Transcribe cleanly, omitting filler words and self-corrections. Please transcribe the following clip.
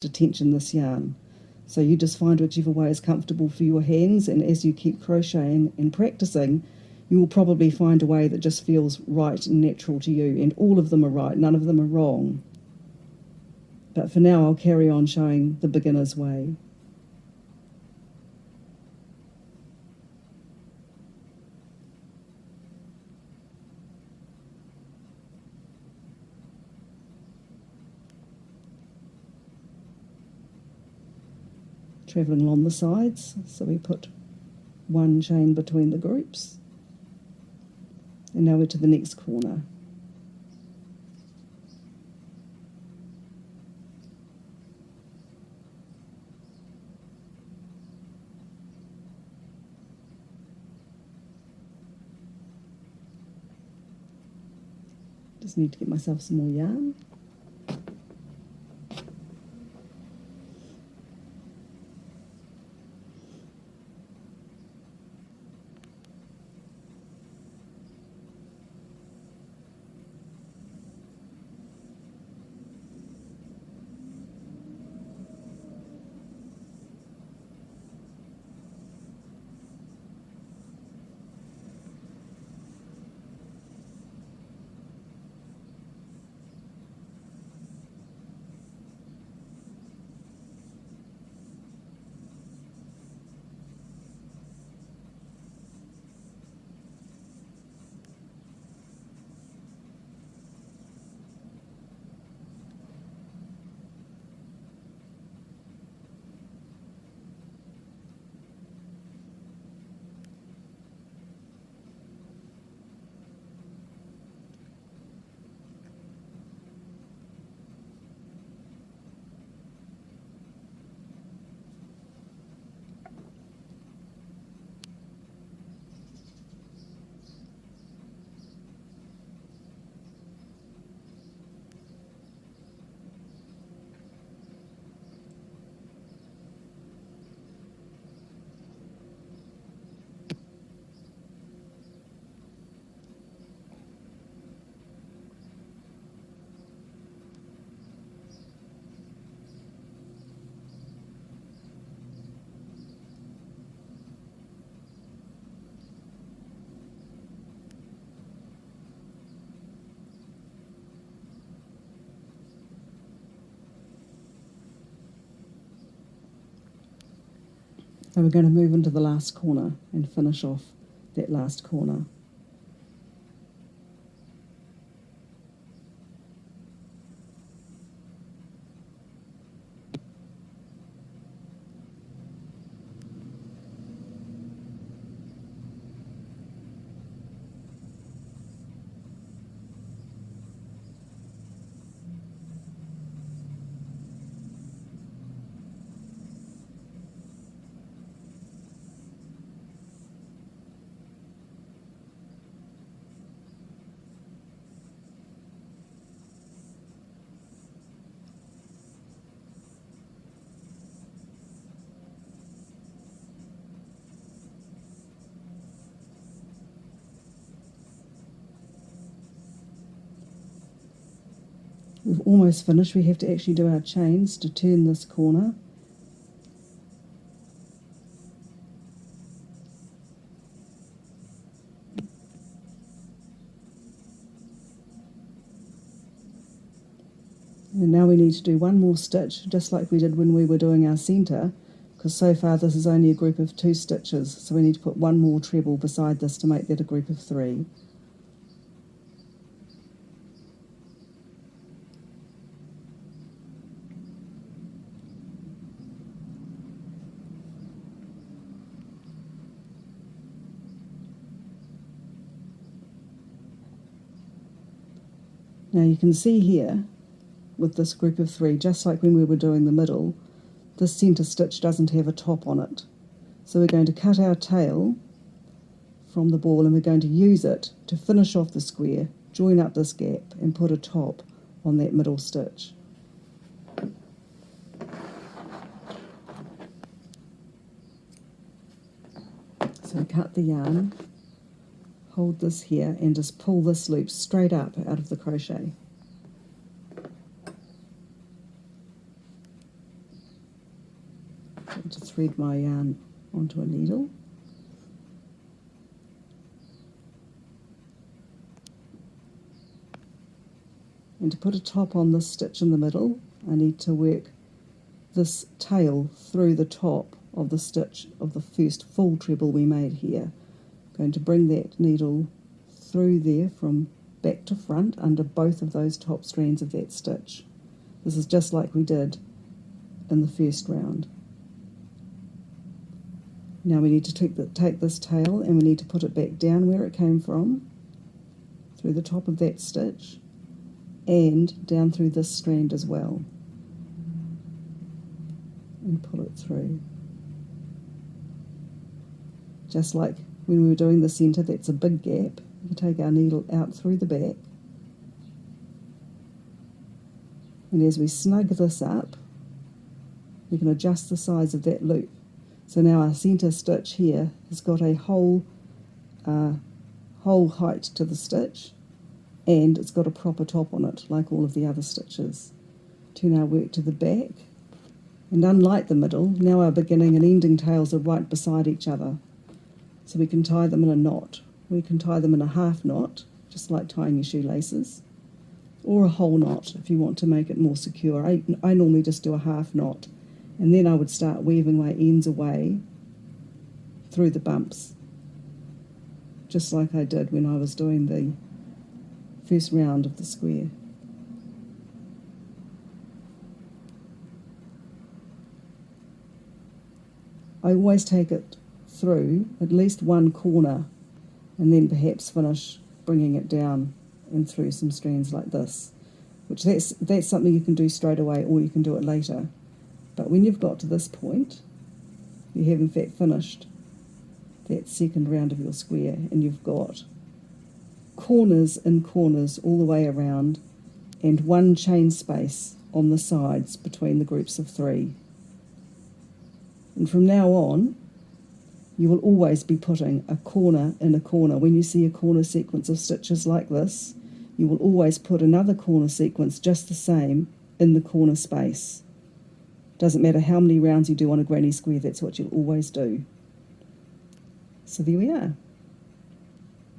to tension this yarn. So you just find whichever way is comfortable for your hands, and as you keep crocheting and practicing, you will probably find a way that just feels right and natural to you, and all of them are right, none of them are wrong. But for now I'll carry on showing the beginner's way. Travelling along the sides, so we put one chain between the groups, and now we're to the next corner. Just need to get myself some more yarn. So we're going to move into the last corner and finish off that last corner. We've almost finished. We have to actually do our chains to turn this corner. And now we need to do one more stitch, just like we did when we were doing our centre, because so far this is only a group of 2 stitches, so we need to put one more treble beside this to make that a group of 3. Now you can see here, with this group of 3, just like when we were doing the middle, this centre stitch doesn't have a top on it. So we're going to cut our tail from the ball, and we're going to use it to finish off the square, join up this gap and put a top on that middle stitch. So cut the yarn, hold this here and just pull this loop straight up out of the crochet. and to thread my yarn onto a needle. And to put a top on this stitch in the middle, I need to work this tail through the top of the stitch of the first full treble we made here. I'm going to bring that needle through there from back to front under both of those top strands of that stitch. This is just like we did in the first round. Now we need to take this tail and we need to put it back down where it came from, through the top of that stitch, and down through this strand as well, and pull it through. Just like when we were doing the centre, that's a big gap. We take our needle out through the back, and as we snug this up, we can adjust the size of that loop. So now our centre stitch here has got a whole height to the stitch, and it's got a proper top on it like all of the other stitches. Turn our work to the back, and unlike the middle, now our beginning and ending tails are right beside each other. So we can tie them in a knot. We can tie them in a half knot, just like tying your shoelaces, or a whole knot if you want to make it more secure. I normally just do a half knot, and then I would start weaving my ends away through the bumps, just like I did when I was doing the first round of the square. I always take it through at least one corner and then perhaps finish bringing it down and through some strands like this, which that's something you can do straight away or you can do it later. But when you've got to this point, you have in fact finished that second round of your square, and you've got corners and corners all the way around and one chain space on the sides between the groups of three. And from now on, you will always be putting a corner in a corner. When you see a corner sequence of stitches like this, you will always put another corner sequence just the same in the corner space. Doesn't matter how many rounds you do on a granny square, that's what you'll always do. So there we are.